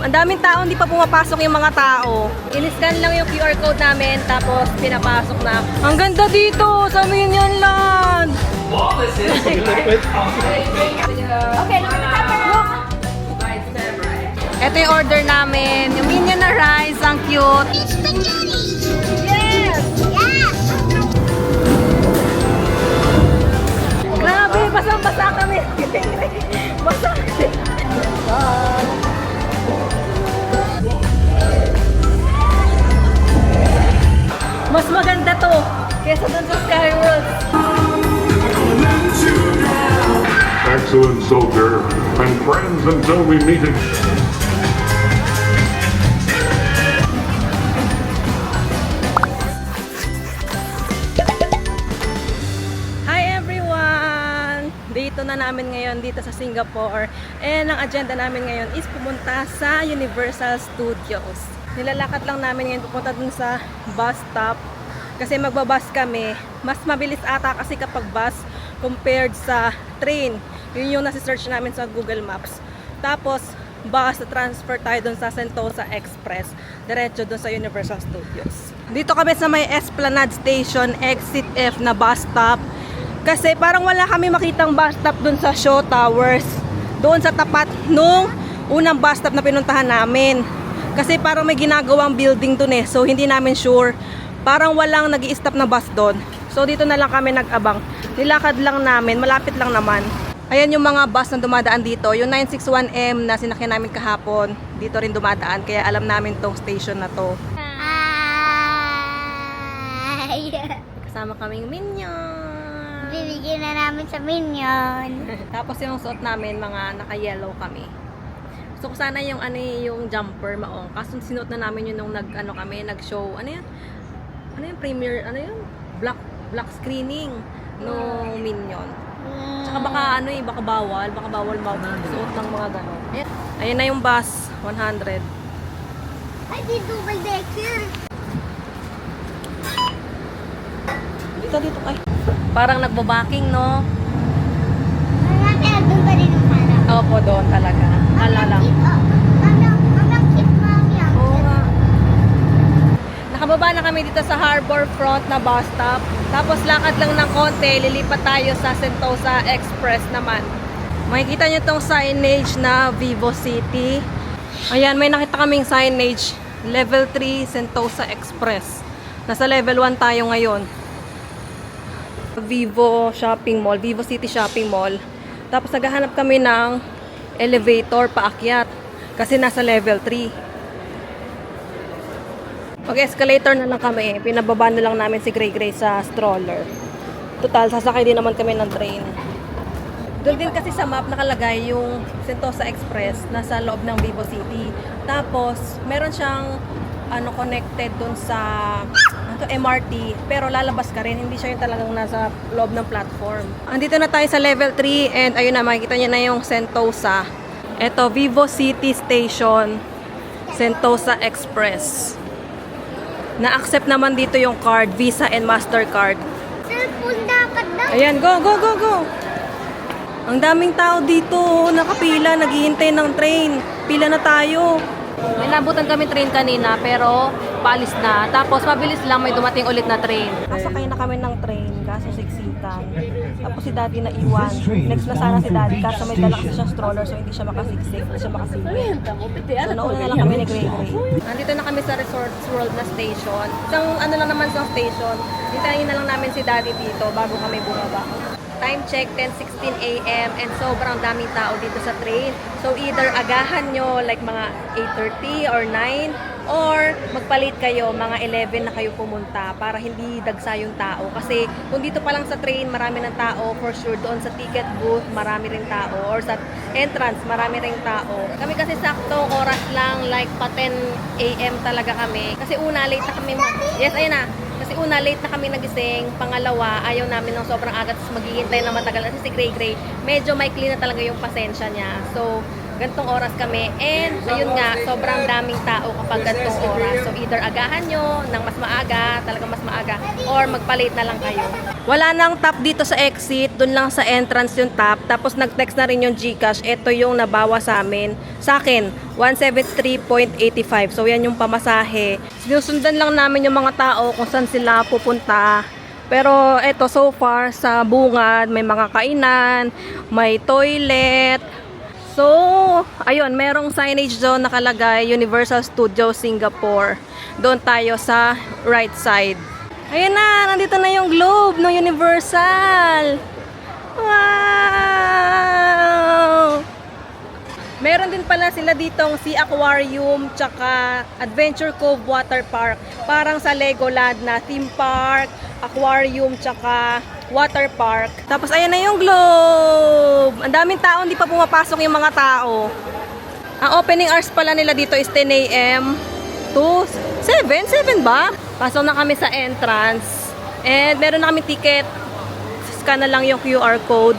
Ang daming tao, hindi pa pumapasok yung mga tao. In-scan lang yung QR code namin, tapos pinapasok na. Ang ganda dito sa Minion Land! Okay, look at the camera. Ito yung order namin. Yung Minion na rice, ang cute. Yes! Yes! Grabe, basang-basa kami. Basa. Mas maganda to kesa dun sa Skyworld. Excellent soldier, and friends until we meet again. Hi everyone! Dito na namin ngayon dito sa Singapore. And ang agenda namin ngayon is pumunta sa Universal Studios. Nilalakad lang namin ngayon pupunta dun sa bus stop. Kasi magbabus kami. Mas mabilis ata kasi kapag bus compared sa train. Yun yung nasi-search namin sa Google Maps. Tapos, bus transfer tayo dun sa Sentosa Express. Diretso dun sa Universal Studios. Dito kami sa may Esplanade Station, Exit F na bus stop. Kasi parang wala kami makitang bus stop dun sa Shaw Towers. Doon sa tapat nung unang bus stop na pinuntahan namin. Kasi parang may ginagawang building dun eh. So, hindi namin sure. Parang walang nag-i-stop na bus dun. So, dito na lang kami nag-abang. Nilakad lang namin. Malapit lang naman. Ayan yung mga bus na dumadaan dito. Yung 961M na sinakyan namin kahapon. Dito rin dumadaan. Kaya alam namin tong station na to. Hi! Kasama kaming Minion. Bibigyan na namin sa Minion. Tapos yung suot namin, mga naka-yellow kami. So sana yung ano yung jumper maong. Kaso sinuot na namin yun nung nag-show. Ano yan? Ano yung premiere? Ano yun? Black screening no Minion. Tsaka baka baka bawal suot ng mga gano'n. Ayan na yung bus, 100. Ay, di double decker. Dito kay. Parang nagbabaking, no? Marami na doon pa rin ang hanap. Opo, doon talaga. Alala. Ang cute, mami. Oo nga. Nakababa na kami dito sa Harbor Front na bus stop. Tapos lakad lang ng konti, lilipat tayo sa Sentosa Express naman. Makikita nyo tong signage na Vivo City. Ayan, may nakita kaming signage. Level 3 Sentosa Express. Nasa level 1 tayo ngayon. Vivo Shopping Mall, Vivo City Shopping Mall. Tapos naghahanap kami ng elevator paakyat. Kasi nasa level 3. Mag-escalator na lang kami. Pinababa na lang namin si Gray Gray sa stroller. Total, sasakay din naman kami ng train. Doon din kasi sa map nakalagay yung Sentosa Express nasa loob ng Vivo City. Tapos, meron siyang connected doon sa MRT. Pero lalabas ka rin. Hindi siya yung talagang nasa loob ng platform. Andito na tayo sa level 3 and ayun na, makikita niyo na yung Sentosa. Ito, Vivo City Station, Sentosa Express. Na-accept naman dito yung card, Visa and Mastercard. Cellphone dapat daw. Ayan, go! Ang daming tao dito, nakapila, naghihintay ng train. Pila na tayo. May nabutan kami train kanina, pero paalis na. Tapos mabilis lang, may dumating ulit na train. Nasakay na kami ng train, kaso siksikan. Tapos si Daddy na iwan. Next na sana si Daddy, kaso may dala kasi siyang stroller, so hindi siya makasiksik, hindi siya makasilip. So nauna na lang kami ni Gray Gray. Nandito na kami sa Resorts World na station. Isang lang naman sa station. Hintayin na lang namin si Daddy dito bago kami bumaba. Time check, 10:16 AM and sobrang daming tao dito sa train. So either agahan nyo like mga 8:30 or 9 or magpalit kayo, mga 11 na kayo pumunta para hindi dagsa yung tao. Kasi kung dito pa lang sa train marami ng tao, for sure doon sa ticket booth marami rin tao or sa entrance marami rin tao. Kami kasi saktong oras lang, like pa 10 AM talaga kami. Kasi una late na kami. Yes, ayun na. Kasi una, late na kami nagising. Pangalawa, ayaw namin ng sobrang aga. Tapos maghihintay na matagal. Kasi si Gray Gray, medyo maikli na talaga yung pasensya niya. So, gantong oras kami. And ayun nga, sobrang daming tao kapag gantong oras. So either agahan nyo ng mas maaga, talagang mas maaga, or magpa-late na lang kayo. Wala nang tap dito sa exit, dun lang sa entrance yung tap. Tapos nag-text na rin yung GCash. Ito yung nabawa sa amin. Sa akin, 173.85. So yan yung pamasahe. Sinusundan lang namin yung mga tao kung saan sila pupunta. Pero eto, so far sa bungad, may mga kainan, may toilet. So, ayun, merong signage doon nakalagay, Universal Studios Singapore. Doon tayo sa right side. Ayun na, nandito na yung globe ng Universal. Wow! Meron din pala sila ditong Sea Aquarium tsaka Adventure Cove Water Park. Parang sa Legoland na theme park, aquarium tsaka water park. Tapos ayan na yung globe. Ang daming tao, hindi pa pumapasok yung mga tao. Ang opening hours pala nila dito is 10 a.m. to 7 ba? Pasok na kami sa entrance. And meron na kami ticket. Scan na lang yung QR code.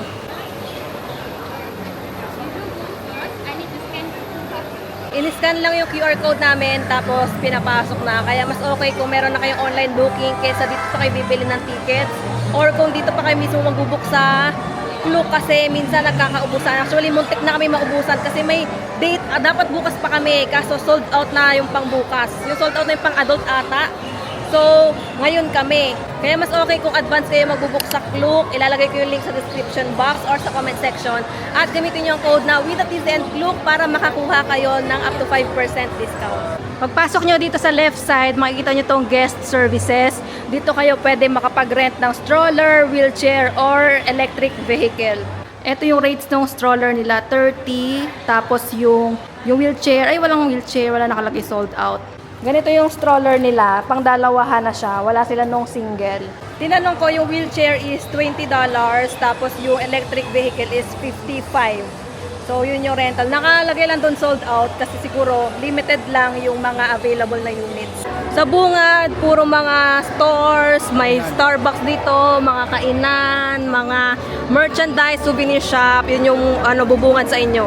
In-scan lang yung QR code namin, tapos pinapasok na. Kaya mas okay kung meron na kayong online booking kaysa dito pa kayo bibili ng tickets. Or kung dito pa kayo mismo magbubuk sa Klook kasi minsan nagkakaubusan. Actually, muntik na kami maubusan kasi may date. Dapat bukas pa kami, kaso sold out na yung pang bukas. Yung sold out na yung pang adult ata. So, ngayon kami. Kaya mas okay kung advance kayo magbubuk sa Klook. Ilalagay ko yung link sa description box or sa comment section. At gamitin nyo ang code na WITHATIZEN Klook para makakuha kayo ng up to 5% discount. Pagpasok nyo dito sa left side, makikita nyo tong guest services. Dito kayo pwede makapag-rent ng stroller, wheelchair, or electric vehicle. Ito yung rates ng stroller nila, 30. Tapos yung wheelchair, ay walang wheelchair, wala nakalagay sold out. Ganito yung stroller nila, pang dalawahan na siya, wala sila nung single. Tinanong ko, yung wheelchair is $20, tapos yung electric vehicle is $55. So yun yung rental. Nakalagay lang doon sold out kasi siguro limited lang yung mga available na units. Sa bungad, puro mga stores, may Starbucks dito, mga kainan, mga merchandise, souvenir shop, yun yung bubungad sa inyo.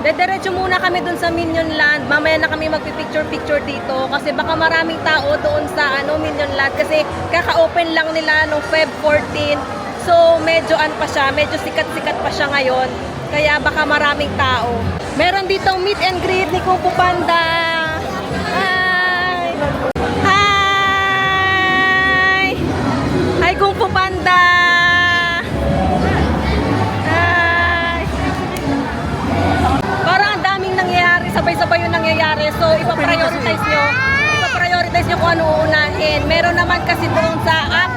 Dediretso muna kami dun sa Minion Land. Mamaya na kami magpipicture-picture dito kasi baka maraming tao doon sa Minion Land kasi kaka-open lang nila nung Feb 14. So medyo pa siya, medyo sikat-sikat pa siya ngayon. Kaya baka maraming tao. Meron ditong meet and greet ni Kung Fu Panda. Hi! Hi! Hi Kung Fu Panda! Sabay-sabay yung nangyayari. So, ipaprioritize nyo kung ano uunahin. Meron naman kasi doon sa app.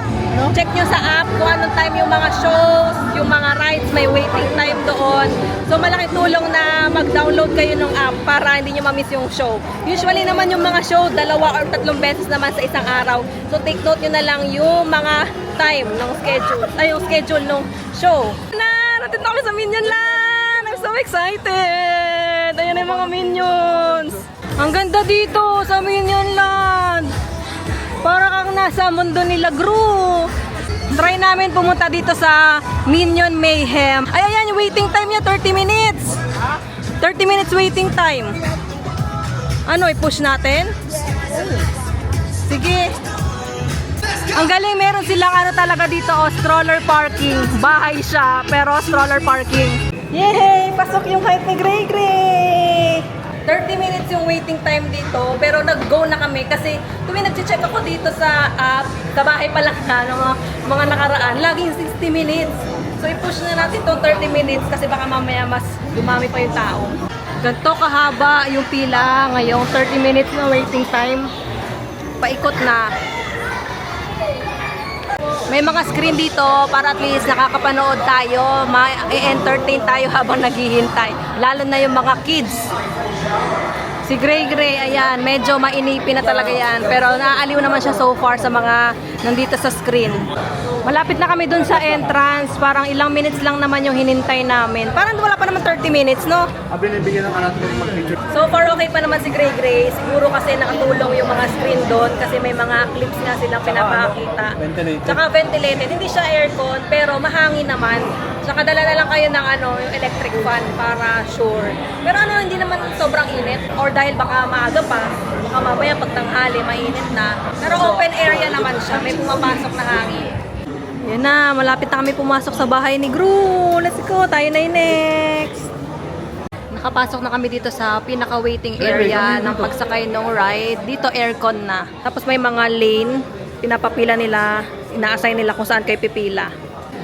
Check nyo sa app kung anong time yung mga shows, yung mga rides, may waiting time doon. So, malaking tulong na mag-download kayo ng app para hindi nyo ma-miss yung show. Usually naman yung mga show, 2 or 3 beses naman sa isang araw. So, take note nyo na lang yung mga time ng schedule, yung schedule ng show. Nandito kami sa Minion Land! I'm so excited! Ayan na yung mga Minions. Ang ganda dito sa Minion Land. Para kang nasa mundo nila, Gru. Try namin pumunta dito sa Minion Mayhem. Ay, ayan, yung waiting time niya, 30 minutes. 30 minutes waiting time. I-push natin? Sige. Ang galing, meron silang talaga dito, stroller parking. Bahay siya, pero stroller parking. Yay! Pasok yung hype ni Gray Gray! 30 minutes yung waiting time dito, pero nag-go na kami kasi tuwing nag-check ako dito sa app, sa bahay pa lang mga nakaraan, laging 60 minutes. So i-push na natin itong 30 minutes kasi baka mamaya mas dumami pa yung tao. Ganito kahaba yung pila ngayong 30 minutes na waiting time. Paikot na. May mga screen dito para at least nakakapanood tayo, ma-entertain tayo habang naghihintay. Lalo na yung mga kids. Si Gray Gray, ayan, medyo mainipin na talaga yan. Pero naaaliw naman siya so far sa mga nandito sa screen. Malapit na kami dun sa entrance. Parang ilang minutes lang naman yung hinintay namin. Parang wala pa naman 30 minutes, no? Binibigyan ng anak ko mag-picture. So far, okay pa naman si Gray Gray. Siguro kasi nakatulong yung mga screen doon kasi may mga clips nga silang pinapakita. Ventilated. Tsaka ventilated. Hindi siya aircon, pero mahangin naman. Saka dala na lang kayo ng yung electric fan para sure. Pero hindi naman sobrang init. Or dahil baka maaga pa, baka mamaya pag tanghali, mainit na. Pero open area naman siya. May pumapasok na hangin. Yan na, malapit na kami pumasok sa bahay ni Gru. Let's go, tayo na yung next. Nakapasok na kami dito sa pinaka-waiting area ng pagsakay ng ride. Dito aircon na. Tapos may mga lane, pinapapila nila, ina-assign nila kung saan kayo pipila.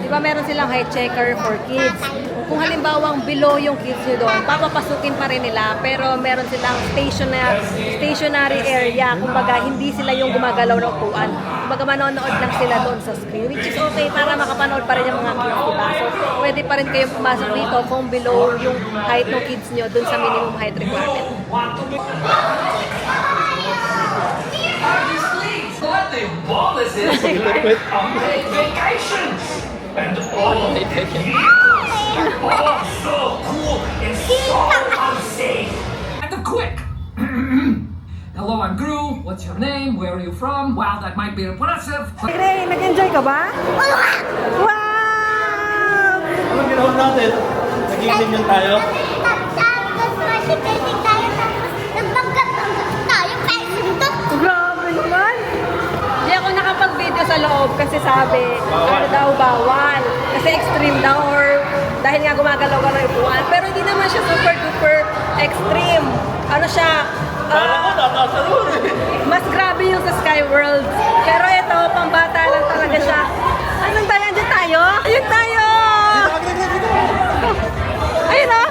Di ba meron silang height checker for kids? Kung halimbawang below yung kids nyo doon, papapasukin pa rin nila. Pero meron silang stationary area. Kumbaga, hindi sila yung gumagalaw ng upuan. Kumbaga, manonood lang sila doon sa screen. Which is okay para makapanood pa rin yung mga kids, diba? So, pwede pa rin kayong pumasok dito kung below yung height ng kids nyo doon sa minimum height requirement. What the ball is this? Unpaid vacations! And all so cool and so unsafe! And quick! Hello, I'm Gru. What's your name? Where are you from? Wow, that might be impressive. Ray, nag-enjoy ka ba? Wow! Anong ginawa natin? Nag-iinom tayo? Tapos masipilin tayo, tapos nagbanggat tayo, kaya sundot. Grabe naman! Hindi ako nakapag-video sa loob kasi sabi, bawal. Kasi extreme daw or dahil nga gumagalaw ka ng upuan. Pero hindi naman siya super duper extreme. Ano siya? Mas grabe yung sa Sky World. Pero ito, pambata lang talaga siya. Anong tayo? Andiyan tayo? Ayun tayo! Ayun o!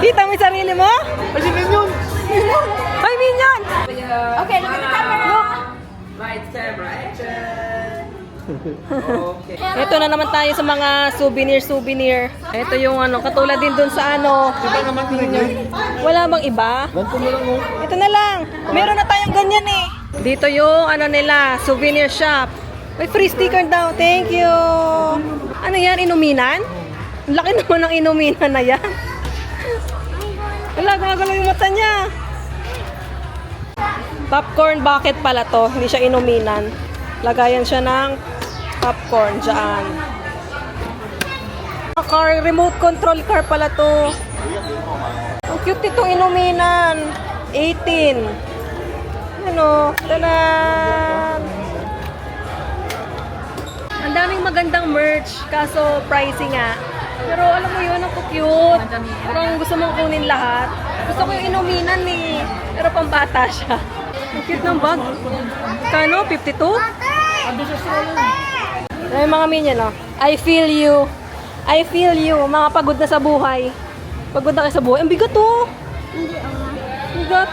Kita mo yung sarili mo? Ay, si Minion! Ay, Minion! Okay, look at the camera. Right camera action! Okay. Ito na naman tayo sa mga souvenir. Ito yung katulad din dun sa Ito naman Minion. Wala bang iba? Ganto mo lang mo. Ito na lang. Meron na tayong ganyan eh. Dito yung nila, souvenir shop. May free sticker daw. Thank you. Ano yan? Inuminan? Ang laki naman ng inuminan na yan. Wala, gumagalaw yung mata niya. Popcorn bucket pala to. Hindi siya inuminan. Lagayan siya ng popcorn dyan. Car, remote control car pala to. Ang cute itong inuminan. 18. Tanan! Ang daming magandang merch, kaso pricey nga. Pero alam mo yun, ang cute. Parang gusto mong kunin lahat. Gusto ko yung inuminan eh. Pero pambata siya. Ang cute ng bag. Kano? 52? Ay, mga Minion, no? I feel you. I feel you. Mga pagod na sa buhay. Pagod na kayo sa buhay. Ang bigat to. Bigat.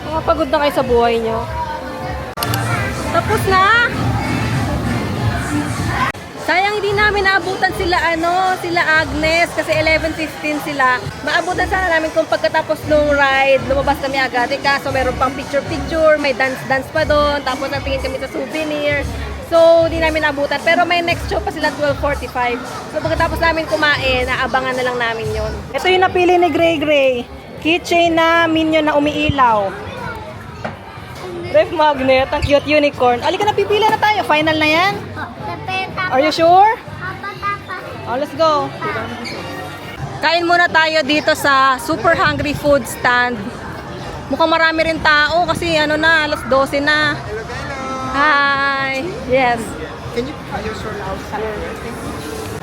Mga pagod na kayo sa buhay nyo. Tapos na. Sayang hindi namin naabutan sila sila Agnes kasi 11:15 sila. Maabutan sana namin kung pagkatapos nung ride, lumabas kami agad. Kaso meron pang picture, may dance pa doon, tapos natingin kami sa souvenir. So, hindi namin naabutan. Pero may next show pa sila 12:45. So, pagkatapos namin kumain, naabangan na lang namin yon. Ito yung napili ni Gray. Keychain na Minion na umiilaw. Ref magnet, ang cute unicorn. Alika na, pipila na tayo. Final na yan. Are you sure? Oh, let's go. Kain muna tayo dito sa Super Hungry Food Stand. Mukhang marami rin tao kasi na, alas 12 na. Hi! Yes.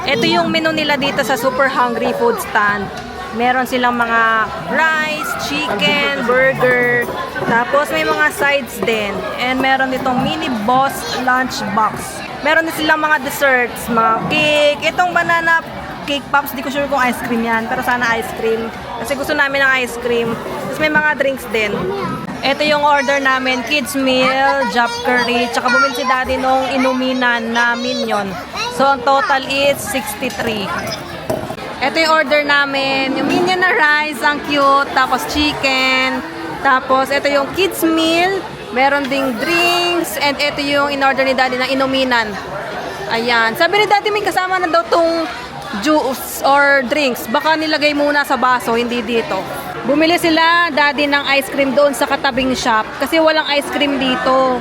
Ito yung menu nila dito sa Super Hungry Food Stand. Meron silang mga rice, chicken, burger, tapos may mga sides din. And meron ditong mini boss lunch box. Meron din silang mga desserts, mga cake. Itong banana cake pops, di ko sure kung ice cream yan. Pero sana ice cream. Kasi gusto namin ng ice cream. Tapos may mga drinks din. Ito yung order namin, kids meal, Jap curry, tsaka bumili si daddy nung inuminan na Minion. So ang total is 63. Ito yung order namin, yung Minion na rice, ang cute, tapos chicken, tapos ito yung kids meal, meron ding drinks, and ito yung in-order ni daddy na inuminan. Ayan, sabi ni daddy may kasama na daw tong juice or drinks, baka nilagay muna sa baso, hindi dito. Bumili sila daddy ng ice cream doon sa katabing shop kasi walang ice cream dito.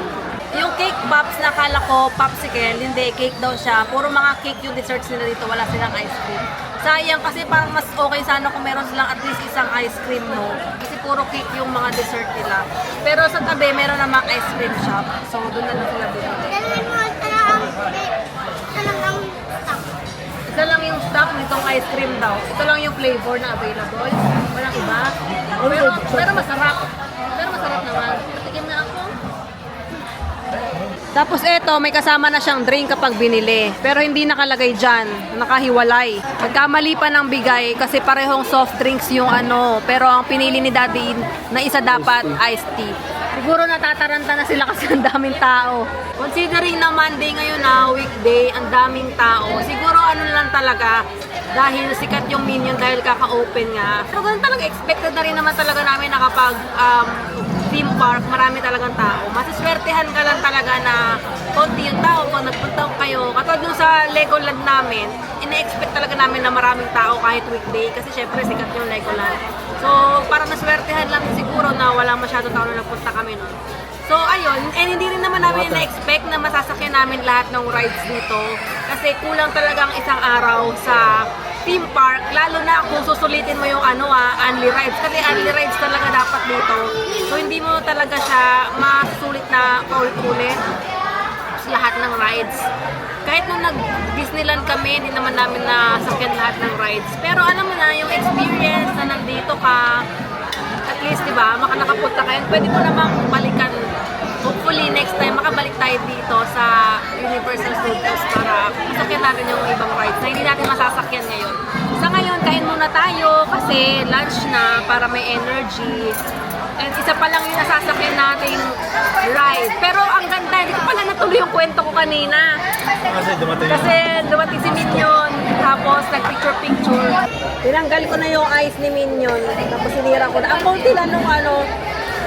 Yung cake pops, nakala ko popsicle, hindi, cake daw siya. Puro mga cake yung desserts nila dito, wala silang ice cream. Sayang kasi parang mas okay sana kung meron silang at least isang ice cream, no? Kasi puro cake yung mga dessert nila. Pero sa tabi, meron namang ice cream shop. So, doon na lang sila bumili. Dalawin mo, talagang stock. Isa lang yung stock nitong ice cream daw. Ito lang yung flavor na available. Walang iba. Pero masarap. Pero masarap naman. Patikim na ako. Tapos eto, may kasama na siyang drink kapag binili. Pero hindi nakalagay dyan. Nakahiwalay. Nagkamali pa ng bigay kasi parehong soft drinks yung ano. Pero ang pinili ni Daddy na isa dapat iced tea. Siguro natataranta na sila kasi ang daming tao. Considering na Monday ngayon na weekday, ang daming tao. Siguro ano lang talaga, dahil sikat yung Minion dahil kaka-open nga. Pero ganun talaga, expected na rin naman talaga namin na kapag theme park, marami talagang tao. Masiswertehan ka lang talaga na konti yung tao kung nagpunta kayo. Katulad nung sa Legoland namin, ina-expect talaga namin na maraming tao kahit weekday kasi syempre sikat yung Legoland. So, parang naswertehan lang siguro na walang masyado tao na nagpunta kami nun. So, ayun. And hindi rin naman namin na-expect na masasakyan namin lahat ng rides dito. Kasi kulang talagang isang araw sa theme park. Lalo na kung susulitin mo yung only rides. Kasi only rides talaga dapat dito. So, hindi mo talaga siya masusulit na paulit-ulit sa lahat ng rides. Kahit nung nag-Disneyland kami, hindi naman namin nasakyan lahat ng rides. Pero alam mo na, yung experience na nandito ka, at least, di ba, nakapunta kayo, pwede mo namang balikan. Hopefully, next time, makabalik tayo dito sa Universal Studios para masakyan natin yung ibang rides na hindi natin masasakyan ngayon. Sa ngayon, kain muna tayo kasi lunch na para may energy. And isa pa lang yung nasasakyan nating ride. Pero ang ganda, hindi ko pala natuloy yung kwento ko kanina. Kasi dumating si Minion, tapos nag-picture-picture. Tinanggal ko na yung eyes ni Minion, tapos sinira ko na. Ang konti lang nung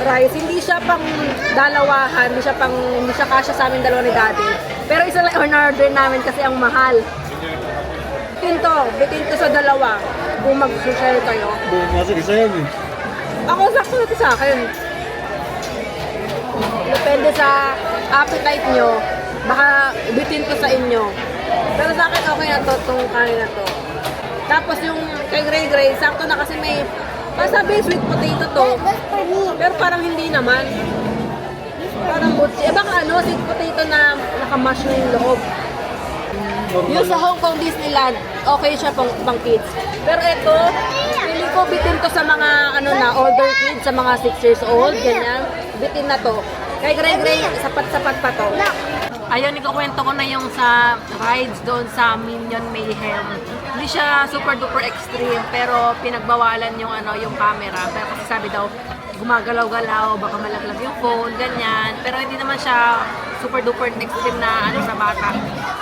rice, hindi siya pang dalawahan, hindi siya kasya sa amin dalawa ni Daddy. Pero isa lang on-order namin kasi ang mahal. Bitin to sa dalawa kung mag-share kayo. Nasa isa yan eh. Ako, sakto na ito sa akin. Depende sa appetite nyo, baka bitin to sa inyo. Pero sa akin, okay na to, itong kanin na to. Tapos yung kay Gray Gray, sakto na kasi may, masabi sweet potato to. That's for me. Pero parang hindi naman. Parang butsi. Baka sweet potato na nakamash na yung loob. Yung sa Hong Kong Disneyland, okay siya pang kids. Pero ito, pili ko bitin to sa mga older kids, sa mga 6 years old, ganyan. Bitin na to. Kay Gray, sapat-sapat pa to. Ayun, ikukwento ko na yung sa rides doon sa Minion Mayhem. Hindi siya super duper extreme, pero pinagbawalan yung yung camera. Pero kasi sabi daw, gumagalaw-galaw, baka malaglag yung phone, ganyan. Pero hindi naman siya super duper extreme na sa bata.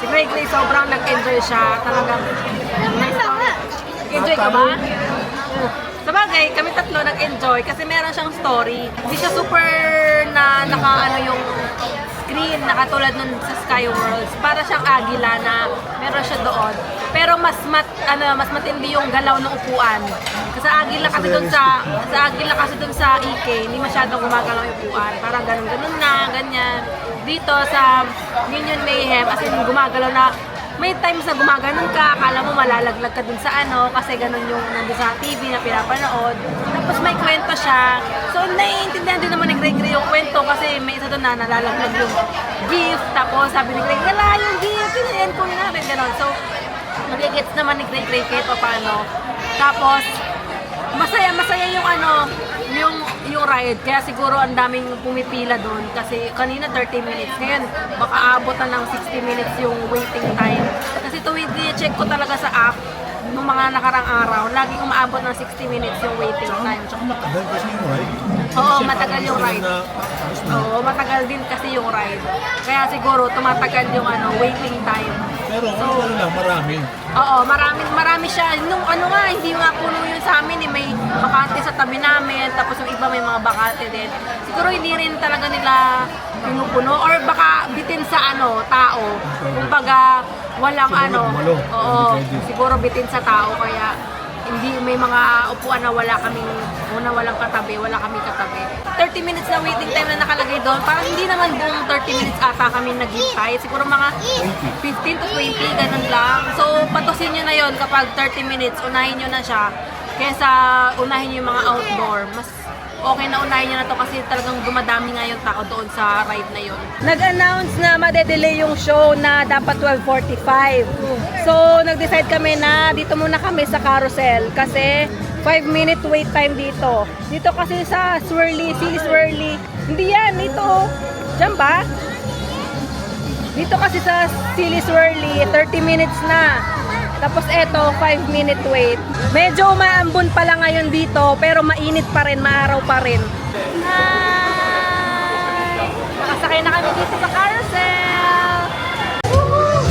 Si Gray sobrang nag-enjoy siya. Talagang nag-enjoy ka ba? Sabagay, kami tatlo nag-enjoy kasi meron siyang story. Hindi siya super na yung screen na katulad nun sa Skyworlds. Para siyang agila na meron siya doon. Pero mas matindi yung galaw ng upuan. Kasi agila kasi doon sa EK, hindi masyadong gumagalaw yung upuan. Parang ganun na, ganyan. Dito sa Minion Mayhem, as in gumagalaw na. May times na gumaganon ka, akala mo malalaglag ka dun sa kasi ganun yung nandun sa TV na pinapanood. Tapos may kwento siya. So, naiintindihan din naman ni Gray yung kwento kasi may isa doon na nalalaglag yung gift. Tapos sabi ni Gray, wala yung gift, pinayan ko na rin, ganun. So, nagigets naman ni Gray kahit pa paano. Tapos, masaya yung ride. Kaya siguro ang daming pumipila doon kasi kanina 30 minutes. Ngayon, baka aabot na ng 60 minutes yung waiting time. Kasi check ko talaga sa app nung mga nakarang araw, laging umaabot ng 60 minutes yung waiting time. Matagal kasi yung ride. Oo, matagal yung ride. Oo, matagal din kasi yung ride. Kaya siguro tumatagal yung waiting time. Pero lang, marami. Oo, marami siya. Nung hindi nga puno yun sa amin, may bakante sa tabi namin, tapos yung iba may mga bakante din. Siguro hindi rin talaga nila pinupuno or baka bitin sa tao. Kumbaga, walang Oo, siguro bitin sa tao kaya hindi may mga upuan na walang katabi, wala kaming katabi. 30 minutes na waiting time na nakalagay doon. Parang hindi naman buong 30 minutes ata kami naghintay. Siguro mga 15 to 20, ganun lang. So, patusin nyo na yon kapag 30 minutes, unahin nyo na siya. Kesa unahin nyo yung mga outdoor. Mas okay na unahin nyo na to kasi talagang dumadami nga yung tao doon sa ride na yon. Nag-announce na madedelay yung show na dapat 12:45. So, nag-decide kami na dito muna kami sa carousel kasi 5-minute wait time dito. Dito kasi sa Swirly, Silly Swirly. Hindi yan, dito. Diyan ba? Dito kasi sa Silly Swirly, 30 minutes na. Tapos eto, 5-minute wait. Medyo maambon pala ngayon dito, pero mainit pa rin, maaraw pa rin. Hi! Nakasakay na kami dito sa carousel! Woohoo!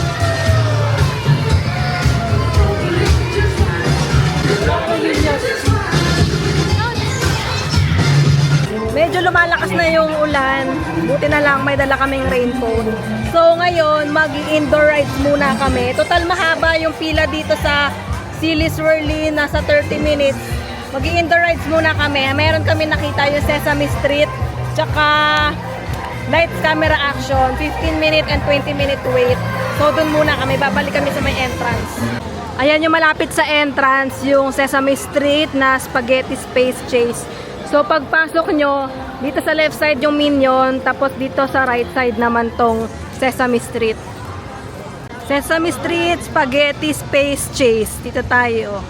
Medyo lumalakas na yung ulan. Buti na lang may dala kaming raincoat. So ngayon, mag-indoor rides muna kami. Total mahaba yung pila dito sa Silly Swirly, nasa 30 minutes. Mag-indoor rides muna kami. Meron kami nakita yung Sesame Street, tsaka lights, camera, action, 15-minute and 20-minute wait. So dun muna kami, babalik kami sa may entrance. Ayan yung malapit sa entrance, yung Sesame Street na Spaghetti Space Chase. So pagpasok nyo, dito sa left side yung Minion, tapos dito sa right side naman tong Sesame Street. Sesame Street, Spaghetti Space Chase. Dito tayo.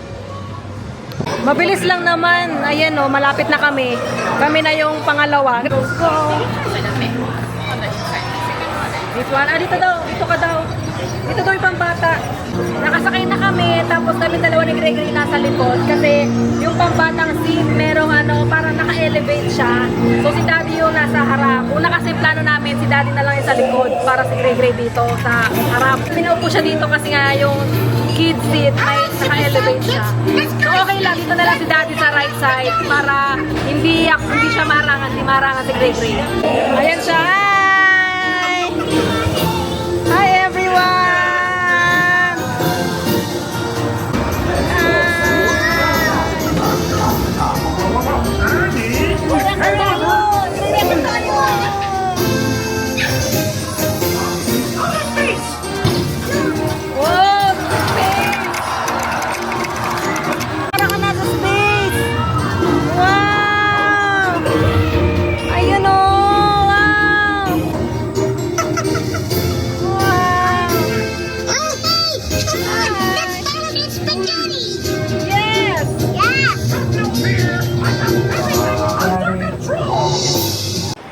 Mabilis lang naman. Ayan o, malapit na kami. Kami na yung pangalawa. Let's go! This one. Dito daw. Dito ka daw. Dito daw yung pambata. Nakasakay na kami, tapos kami dalawa ni Gregory nasa likod kasi yung pambatang seat merong parang naka-elevate siya. So si Daddy yung nasa harap. Una kasi plano namin si Daddy na lang yung sa likod para si Gregory dito sa harap. Pinaupo siya dito kasi nga yung kid seat may naka-elevate siya. So okay lang, dito na lang si Daddy sa right side para hindi siya marangan, hindi marangan si Gregory. Ayan siya. Hi! Hi everyone!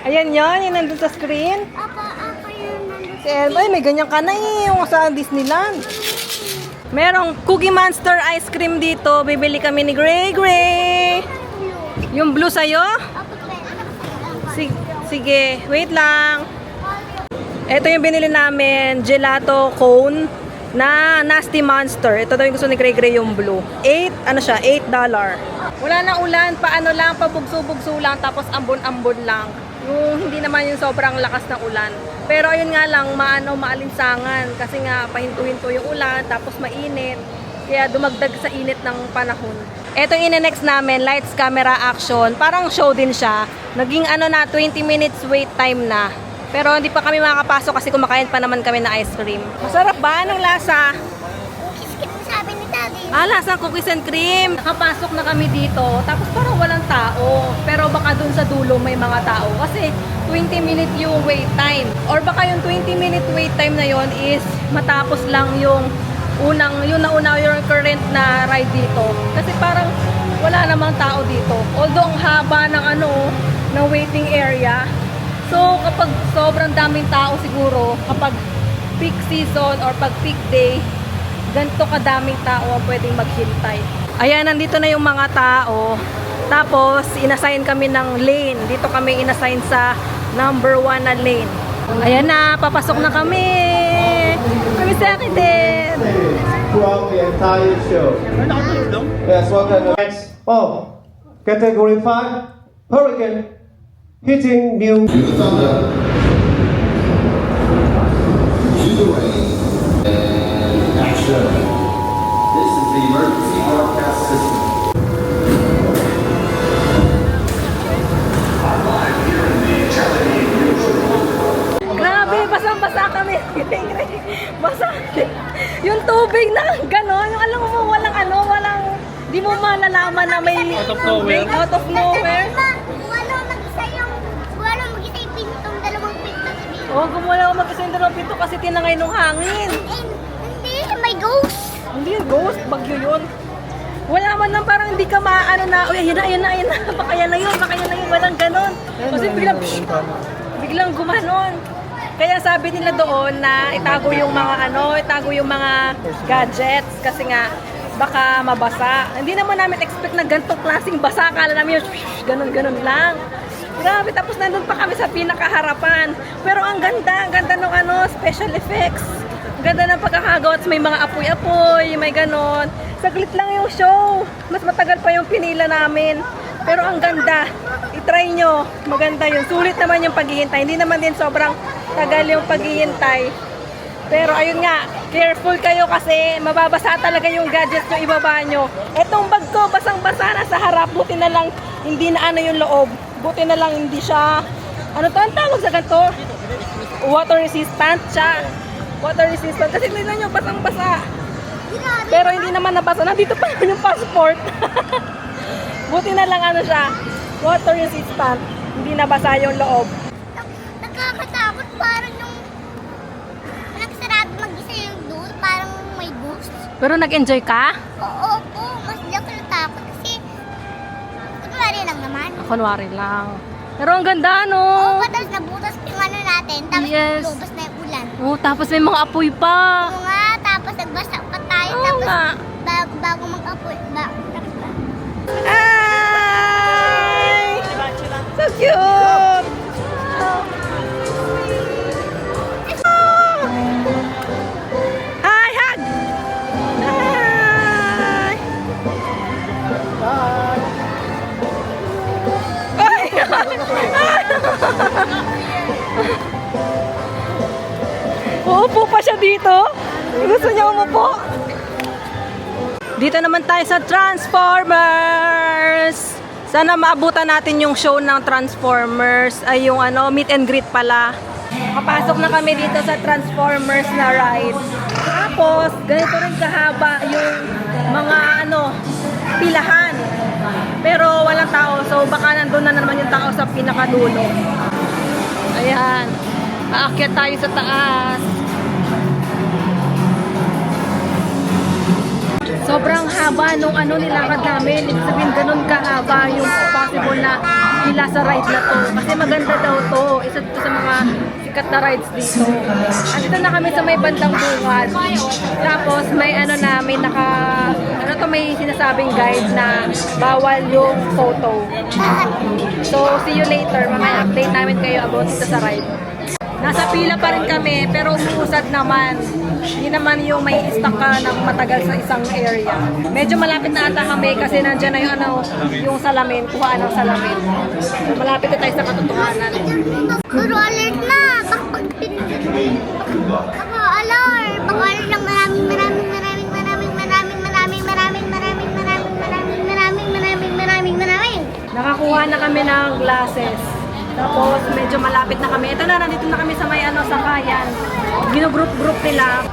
Ayan yan, yung nandun sa screen. Ako yung nandun. Ay, may ganyan ka na yung sa Disneyland. Merong Cookie Monster ice cream dito. Bibili kami ni Gray. Yung blue sa'yo? Sige, wait lang. Ito yung binili namin, gelato cone na Nasty Monster. Ito daw yung gusto ni Gray yung blue. $8. Wala na ulan, paano lang, pabugso-bugso lang, tapos ambon-ambon lang. Yung hindi naman yung sobrang lakas ng ulan. Pero ayun nga lang, maalinsangan. Kasi nga, pahinto-hinto yung ulan, tapos mainit. Kaya dumagdag sa init ng panahon. Ito yung ine-next namin, lights, camera, action. Parang show din siya. Naging 20 minutes wait time na. Pero hindi pa kami makakapasok kasi kumakain pa naman kami ng ice cream. Masarap ba? Anong lasa? Sabi ni Daddy. Lasang cookies and cream. Nakapasok na kami dito. Tapos parang walang tao. Pero baka dun sa dulo may mga tao. Kasi 20-minute yung wait time. Or baka yung 20-minute wait time na yon is matapos lang yung nauna yung current na ride dito. Kasi parang wala namang tao dito. Although ang haba ng ng waiting area. So kapag sobrang daming tao siguro, kapag peak season or pag peak day, ganito kadaming tao ang pwedeng maghintay. Ayan, nandito na yung mga tao. Tapos, inassign kami ng lane. Dito kami inassign sa number 1 na lane. Ayan na, papasok na kami. Kami sa akin din. Throughout the entire show. Yes, welcome. Next, Category 5, Hurricane, hitting new. Thunder. Shoot away. And action. This is the emergency broadcast Grabe, basang-basa kami. Basa. Yung tubig na gano'n, yung alam mo, walang, di mo malalaman na may Out of nowhere. Out of nowhere. Wala mag-isa yung pintong, dalawang pinto dito. Oh, gumula ako mag-isa yung dalawang pinto kasi tinangay nung hangin. Hindi, may ghost. Hindi, ghost, bagyo yun. Wala man lang parang hindi ka maano na, uy, ayun na. Baka yan na yun, walang ganon. Kasi biglang gumanon. Kaya sabi nila doon na itago yung mga gadgets kasi nga baka mabasa. Hindi naman namin expect na ganitong klaseng basa. Akala namin yung ganon lang. Grabe, tapos nandun pa kami sa pinakaharapan. Pero ang ganda ng special effects. Ang ganda ng pagkakagawa. May mga apoy-apoy, may ganon. Saglit lang yung show. Mas matagal pa yung pinila namin. Pero ang ganda. I-try nyo. Maganda yun. Sulit naman yung paghihintay. Hindi naman din sobrang tagal yung paghihintay. Pero ayun nga, careful kayo kasi mababasa talaga yung gadgets nyo, ibaba nyo. Etong bag ko, basang-basa na sa harap. Buti na lang, hindi na ano yung loob. Buti na lang, hindi siya, ano to ang tawag sa ganito? Water resistant siya. Water resistant. Kasi tignan nyo, basang-basa. Pero hindi naman nabasa. Nandito pa naman yung passport. Buti na lang ano siya, water resistant. Hindi nabasa yung loob. Nakakatakot, parang yung nagsarado mag-isa yung doon, parang may ghost. Pero nag-enjoy ka? Oo po, mas di ako natakot kasi kunwari lang naman. Kunwari lang. Pero ang ganda, no? Oo, tapos nabutas yung ano natin, tapos Yes. lubos na yung ulan. Oh, tapos may mga apoy pa. Oo nga, tapos nagbasa pa tayo, Oo tapos nga. bago mag-apoy, Ay! So cute! Hi, hug! Hi! Ay! Uupo pa siya dito. Gusto niya umupo. Dito naman tayo sa Transformers. Sana maabutan natin yung show ng Transformers. Ay yung meet and greet pala. Kapasok na kami dito sa Transformers na ride. Tapos, ganito rin kahaba yung mga pilahan. Pero walang tao. So baka nandun na naman yung tao sa pinakadulo. Ayan. Aakyat tayo sa taas. Sobrang haba nung nilakad namin. Ibig sabihin, ganun kahaba yung possible na pila sa ride na to. Kasi maganda daw to. Isa to sa mga sikat na rides dito. Andito na kami sa may bandang bungad. Tapos may may sinasabing guide na bawal yung photo. So, see you later. Mamaya update namin kayo about dito sa ride. Nasa pila pa rin kami, pero umuusad naman. Hindi naman yung may stuck ka ng matagal sa isang area. Medyo malapit na ata kami kasi nandiyan na yung salamin, kuhaan ng salamin. So, malapit na tayo sa katotohanan. Puro alert na! Baka-alert! Baka-alert ng maraming. Nakakuha na kami ng glasses. Tapos medyo malapit na kami. Ito na, nandito na kami sa may sakayan. Ginugroup-group nila.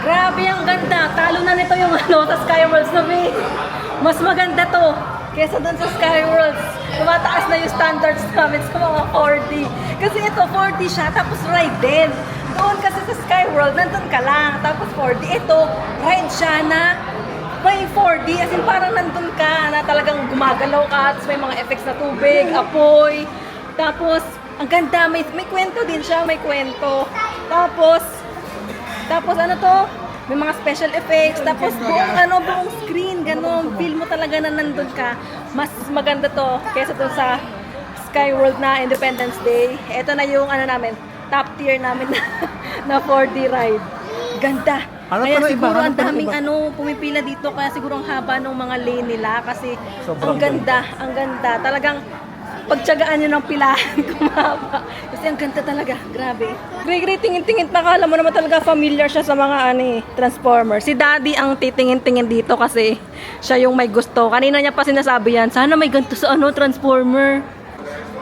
Grabe, ang ganda. Talo na nito yung sa Skyworlds na may. Mas maganda to kesa dun sa Skyworlds. Tumataas na yung standards namin sa mga 4D. Kasi ito 4D siya, tapos ride din. Doon kasi sa Skyworld, nandun ka lang. Tapos 4D. Ito, ride siya na may 4D. As in parang nandun ka na talagang gumagalaw ka. Tapos may mga effects na tubig, apoy. Tapos, ang ganda. May kwento din siya. May kwento. Tapos ano to? May mga special effects. Tapos buong screen, ganun. Feel mo talaga na nandun ka. Mas maganda to kaysa to sa Sky World na Independence Day. Ito na yung ano namin, top tier namin na 4D ride. Ganda. Ano Kaya pa na iba? siguro Ano ang pa na daming iba? pumipila dito, kaya siguro ang haba ng mga lane nila kasi Sobrang ang ganda. Talagang pagtyagaan nyo ng pilahan kumaba. Kasi ang ganda talaga, grabe. Great, tingin-tingin pa, kala mo naman talaga familiar siya sa mga Transformer. Si Daddy ang titingin-tingin dito kasi siya yung may gusto. Kanina niya pa sinasabi yan, sana may ganito sa Transformer.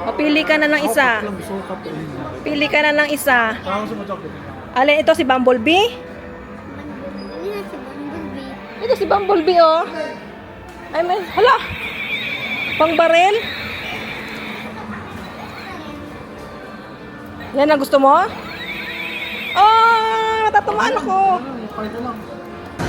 O, pili ka na ng isa. Pili ka na ng isa. Alin, ito si Bumblebee? Yun si Bumblebee. Ito si Bumblebee, oh. Ay, may, hala. Pang barel? Yan ang gusto mo? Oh, natatamaan ako.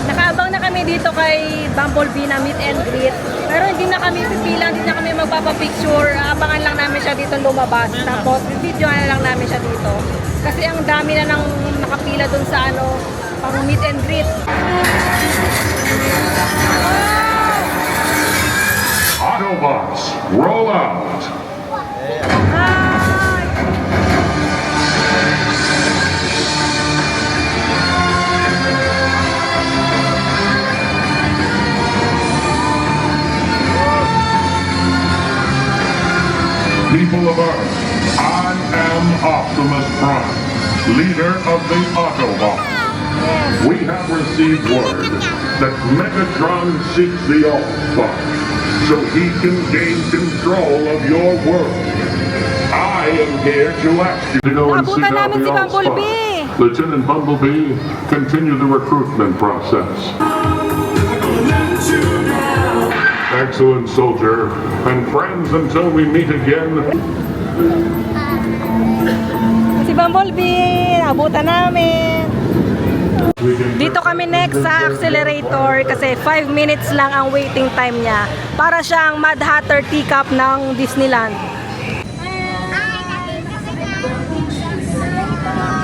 Nakaabang na kami dito kay Bumblebee na meet and greet. Pero hindi na kami pipila, hindi na kami magpapapicture. Abangan lang namin siya dito lumabas. Tapos, video na lang namin siya dito. Kasi ang dami na nang nakapila dun sa pang meet and greet. Autobots, roll out. Hi! People of Earth, I am Optimus Prime, leader of the Autobots. We have received word that Megatron seeks the All-Star so he can gain control of your world. I am here to ask you to go and seek Naabutan out namin the si All-Star. Bumblebee. Lieutenant Bumblebee, continue the recruitment process. Excellent soldier, and friends until we meet again. Si Bumblebee, naabutan namin. Dito kami next sa accelerator kasi 5 minutes lang ang waiting time niya. Para siyang Mad Hatter teacup ng Disneyland.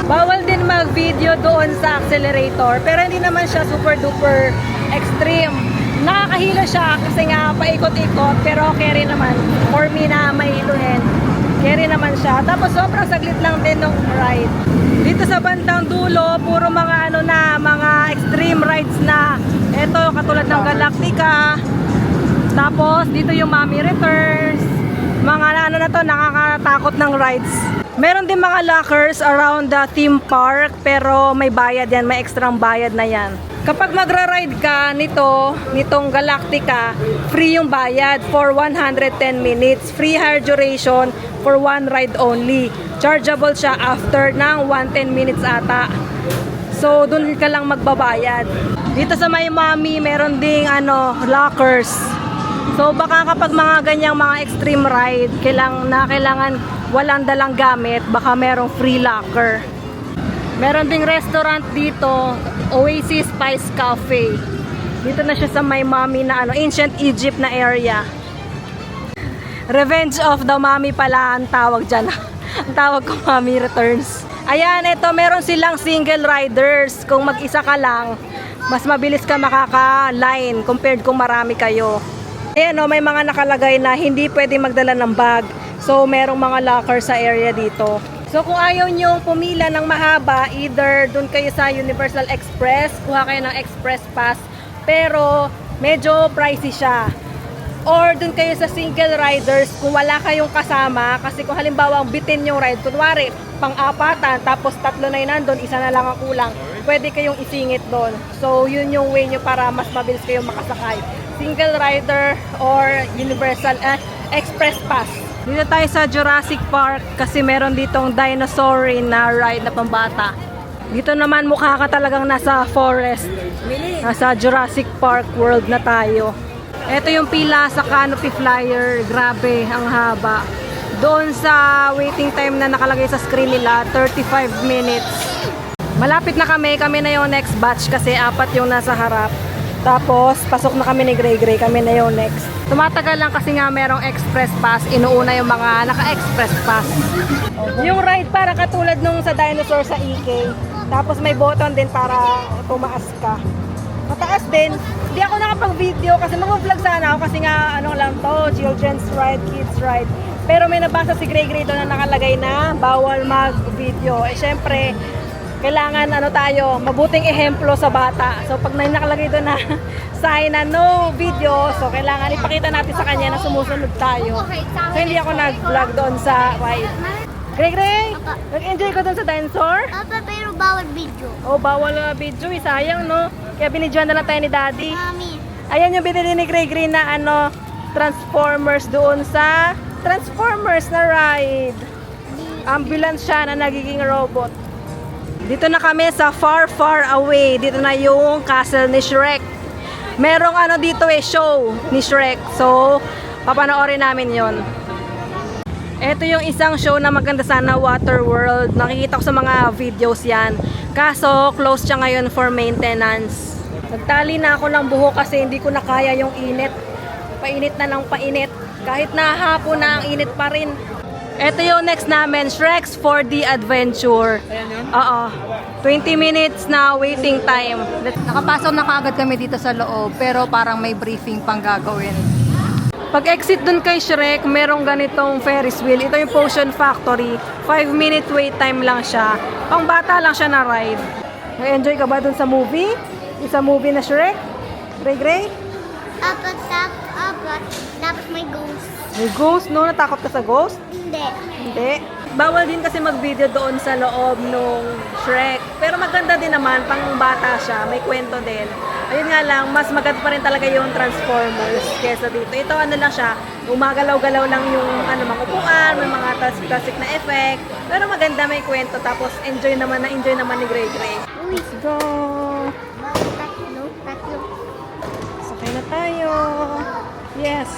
Bawal din mag-video doon sa accelerator pero hindi naman siya super duper extreme. Nakakahilo siya kasi nga paikot-ikot pero okay rin naman. For me na mailuhin, carry naman siya. Tapos sobrang saglit lang din ng ride. Dito sa bandang dulo, puro mga mga extreme rides na. Ito katulad ng Galactica. Tapos dito yung Mommy Returns. Mga na to, nakakatakot ng rides. Meron din mga lockers around the theme park pero may bayad yan, may extrang bayad na yan. Kapag magra-ride ka nitong Galactica, free yung bayad for 110 minutes. Free higher duration for one ride only. Chargeable siya after ng 110 minutes ata. So, dun ka lang magbabayad. Dito sa may Mommy, meron ding lockers. So, baka kapag mga ganyang mga extreme ride, kailangan walang dalang gamit, baka merong free locker. Meron ding restaurant dito, Oasis Spice Cafe. Dito na siya sa may Mommy na ancient Egypt na area. Revenge of the Mommy pala ang tawag dyan. Ang tawag ko Mommy Returns. Ayan, ito meron silang single riders. Kung mag-isa ka lang, mas mabilis ka makaka-line compared kung marami kayo. Ayan, may mga nakalagay na hindi pwede magdala ng bag. So, merong mga locker sa area dito. So, kung ayaw nyo pumila ng mahaba, either dun kayo sa Universal Express, kuha kayo ng Express Pass, pero medyo pricey siya. Or dun kayo sa single riders, kung wala kayong kasama, kasi kung halimbawa bitin yung ride, kunwari, pang-apatan, tapos 3 na yun nandun, 1 na lang ang kulang, pwede kayong isingit doon. So, yun yung way nyo para mas mabilis kayong makasakay. Single rider or Universal Express Pass. Dito tayo sa Jurassic Park kasi meron ditong dinosaur na ride na pambata. Dito naman mukha ka talagang nasa forest. Nasa Jurassic Park World na tayo. Ito yung pila sa Canopy Flyer. Grabe, ang haba. Doon sa waiting time na nakalagay sa screen nila, 35 minutes. Malapit na kami na yung next batch kasi 4 yung nasa harap. Tapos, pasok na kami ni Gray, kami na yung next. Tumatagal lang kasi nga merong express pass, inuuna yung mga naka-express pass. Yung ride para katulad nung sa dinosaur sa EK. Tapos may button din para tumaas ka. Mataas din. Hindi ako nakapag-video kasi mag-vlog sana ako kasi nga lang to, children's ride, kids ride. Pero may nabasa si Gray Gray doon na nakalagay na bawal mag-video. Eh syempre, kailangan tayo, mabuting ehemplo sa bata. So pag nakalagay doon na sign na no video, so kailangan ipakita natin sa kanya na sumusunod tayo. So hindi ako nag-vlog doon sa ride. Gray Gray, nag-enjoy ko doon sa dinosaur? Papa, pero bawal video. Oh, bawal na video, sayang no? Kaya binidyoan na lang tayo ni Daddy. Mami. Ayan yung binili ni Gray Gray na Transformers doon sa Transformers na ride. Ambulance siya na nagiging robot. Dito na kami sa far away. Dito na yung castle ni Shrek. Merong dito show ni Shrek. So, papanoorin namin yon. Ito yung isang show na maganda sana, Waterworld. Nakikita ko sa mga videos yan. Kaso, close siya ngayon for maintenance. Nagtali na ako ng buhok kasi hindi ko na kaya yung init. Painit na ng painit. Kahit na hapon na ang init pa rin. Ito yung next namin, Shrek's 4D Adventure. Oo. 20 minutes na waiting time. Nakapasok na kaagad kami dito sa loob, pero parang may briefing pang gagawin. Pag exit dun kay Shrek, merong ganitong Ferris wheel. Ito yung Potion Factory. 5-minute wait time lang siya. Pang bata lang siya na ride. Nag-enjoy ka ba dun sa movie? Yung sa movie na Shrek? Gray Gray? Apat, dapat may ghost. May ghost, no? Natakot ka sa ghost? Hindi. Hindi. Bawal din kasi mag-video doon sa loob nung Shrek. Pero maganda din naman, pang bata siya, may kwento din. Ayun nga lang, mas maganda pa rin talaga yung Transformers kesa dito. Ito lang siya, umagalaw-galaw lang yung mga upuan, may mga tasik na effect. Pero maganda, may kwento. Tapos enjoy naman ni Gray Gray. Let's go! Tatlo. Sakay na tayo. Yes.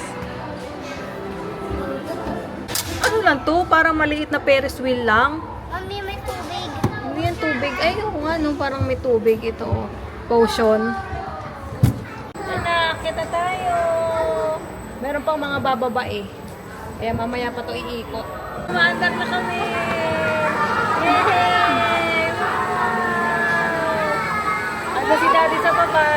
Ano lang to? Parang maliit na Ferris wheel lang. Mami, may tubig. Hindi yan tubig. Ay, oo nga, no, parang may tubig ito. Potion. Anak, kita tayo. Meron pang mga bababa eh. Kaya mamaya pa to iikot. Maandar na kami. Yay! Ano si Daddy sa baba?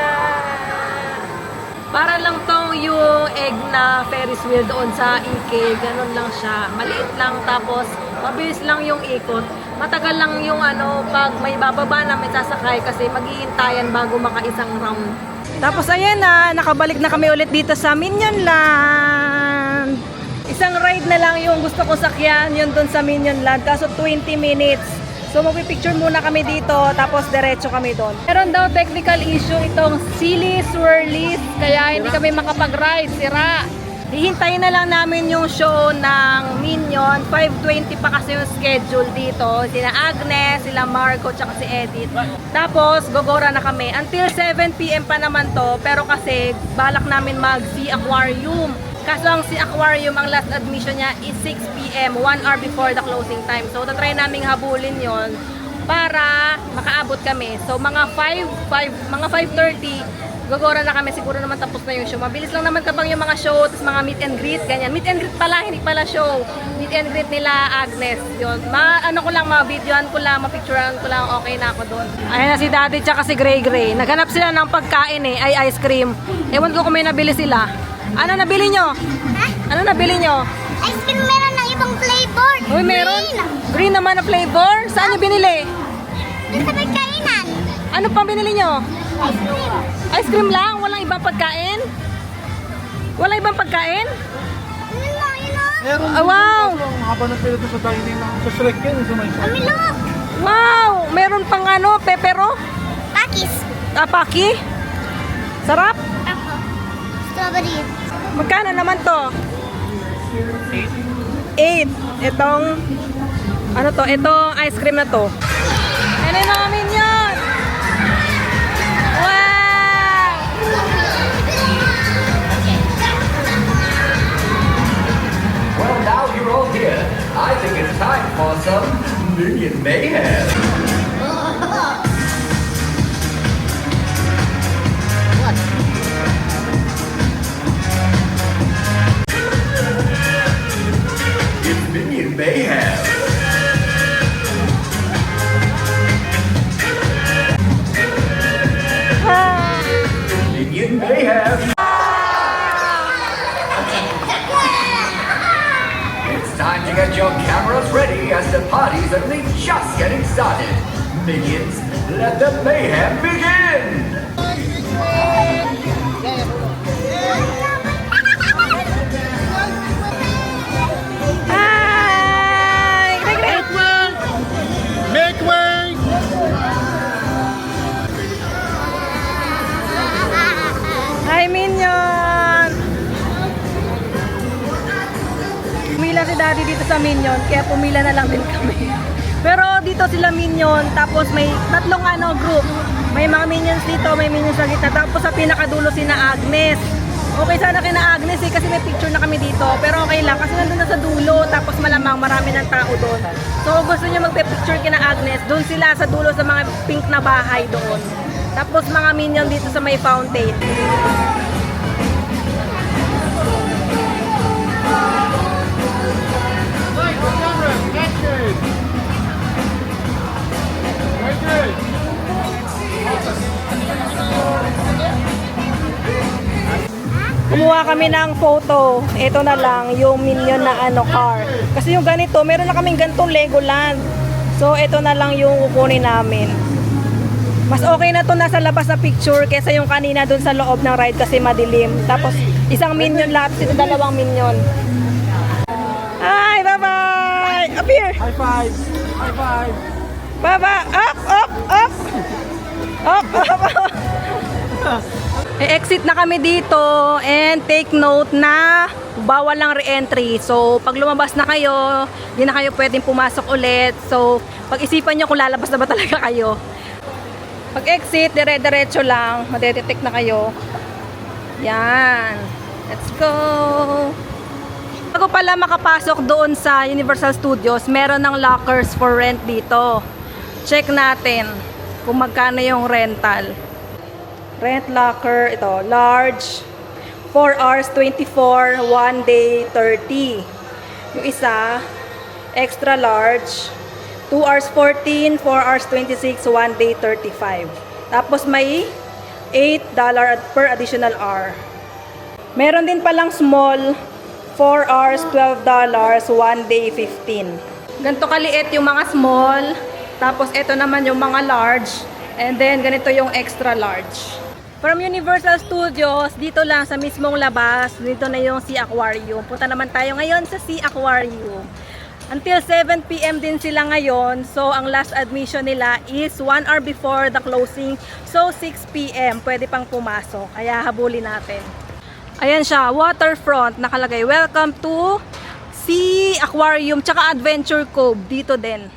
Para lang tong yung egg na Ferris wheel doon sa Ike. Ganon lang siya. Maliit lang tapos mabilis lang yung ikot. Matagal lang yung pag may bababa na may sasakay kasi maghihintayan bago makaisang round. Tapos ayan na, nakabalik na kami ulit dito sa Minion Land. Isang ride na lang yung gusto ko sakyan, yun doon sa Minion Land. Kaso 20 minutes. So magpipicture muna kami dito, tapos diretso kami doon. Meron daw technical issue itong Silly Swirlies, kaya hindi kami makapag-ride, sira. Hihintayin na lang namin yung show ng Minion. 5:20 pa kasi yung schedule dito. Sila Agnes, sila Marco, tsaka si Edith. Tapos, gogora na kami. Until 7 PM pa naman to, pero kasi balak namin mag-Sea Aquarium. Kaso ang Sea Aquarium, ang last admission niya is 6 PM, 1 hour before the closing time. So, tatry namin habulin yon para makaabot kami. So, mga 5:30, gogora na kami. Siguro naman tapos na yung show. Mabilis lang naman kapag yung mga show, tapos mga meet and greet, ganyan. Meet and greet pala, hindi pala show. Meet and greet nila Agnes. Yun. Ma-videoan ko lang, ma-picturean ko lang, okay na ako doon. Ayan na si Daddy tsaka si Gray Gray. Naghanap sila ng pagkain ay ice cream. Ewan ko kung may nabili sila. Ano nabili nyo? Ha? Ano nabili nyo? Ice cream meron ng ibang flavor. Uy, meron? Green. Green naman na flavor? Saan nyo binili? Doon sa pagkainan. Ano pang binili nyo? Ice cream. Ice cream lang? Walang ibang pagkain? Walang ibang pagkain? Yun lang, yun lang. Meron Ah, wow! Ang haba ng pila sa dining sa Shrek yun. Sa may Mami, look. Wow! Meron pang pepero? Pakis. Paki? Sarap? Ako. Strawberry. Magkano naman to? 8. Itong, itong ice cream na to. Ano namin yun? Wow! Well, now you're all here. I think it's time for some Minion Mayhem. It's Minion Mayhem. Minion Mayhem. It's party's only just getting started. Minions, let the mayhem begin! Hi! Make way! Hi, Minion! Pumila si Daddy dito sa Minion, kaya pumila na lang din kami. Pero dito sila Minion, tapos may tatlong group. May mga Minions dito, may Minions sa gitna, tapos sa pinakadulo si na Agnes. Okay sana kina Agnes kasi may picture na kami dito. Pero okay lang, kasi nandun na sa dulo, tapos malamang marami ng tao doon. So kung gusto nyo magpe-picture kina Agnes, doon sila sa dulo sa mga pink na bahay doon. Tapos mga Minion dito sa may fountain. Kumuha kami ng photo. Ito na lang yung Minion na car. Kasi yung ganito, meron na kaming ganitong Legoland. So ito na lang yung kukunin namin. Mas okay na to nasa labas na picture kesa yung kanina dun sa loob ng ride kasi madilim. Tapos isang Minion lahat, ito dalawang Minion. Hi, bye-bye! Up here! High five! High five! Baba! Up! Up! Up! Up! Up! Up! E-exit na kami dito and take note na bawal lang re-entry. So, pag lumabas na kayo, hindi na kayo pwedeng pumasok ulit. So, pag-isipan nyo kung lalabas na ba talaga kayo. Pag-exit, dire-diretso lang. Madedetect na kayo. Yan. Let's go! Bago pala makapasok doon sa Universal Studios, meron ng lockers for rent dito. Check natin kung magkano yung rental. Rent locker, ito, large, 4 hours 24, 1 day 30. Yung isa, extra large, 2 hours 14, 4 hours 26, 1 day 35. Tapos may $8 per additional hour. Meron din palang small, 4 hours $12, 1 day 15. Ganito kaliit yung mga small, tapos ito naman yung mga large, and then ganito yung extra large. From Universal Studios, dito lang sa mismong labas, dito na yung Sea Aquarium. Punta naman tayo ngayon sa Sea Aquarium. Until 7 PM din sila ngayon. So, ang last admission nila is 1 hour before the closing. So, 6 PM, pwede pang pumasok. Kaya habulin natin. Ayan siya, waterfront, nakalagay. Welcome to Sea Aquarium, tsaka Adventure Cove, dito din.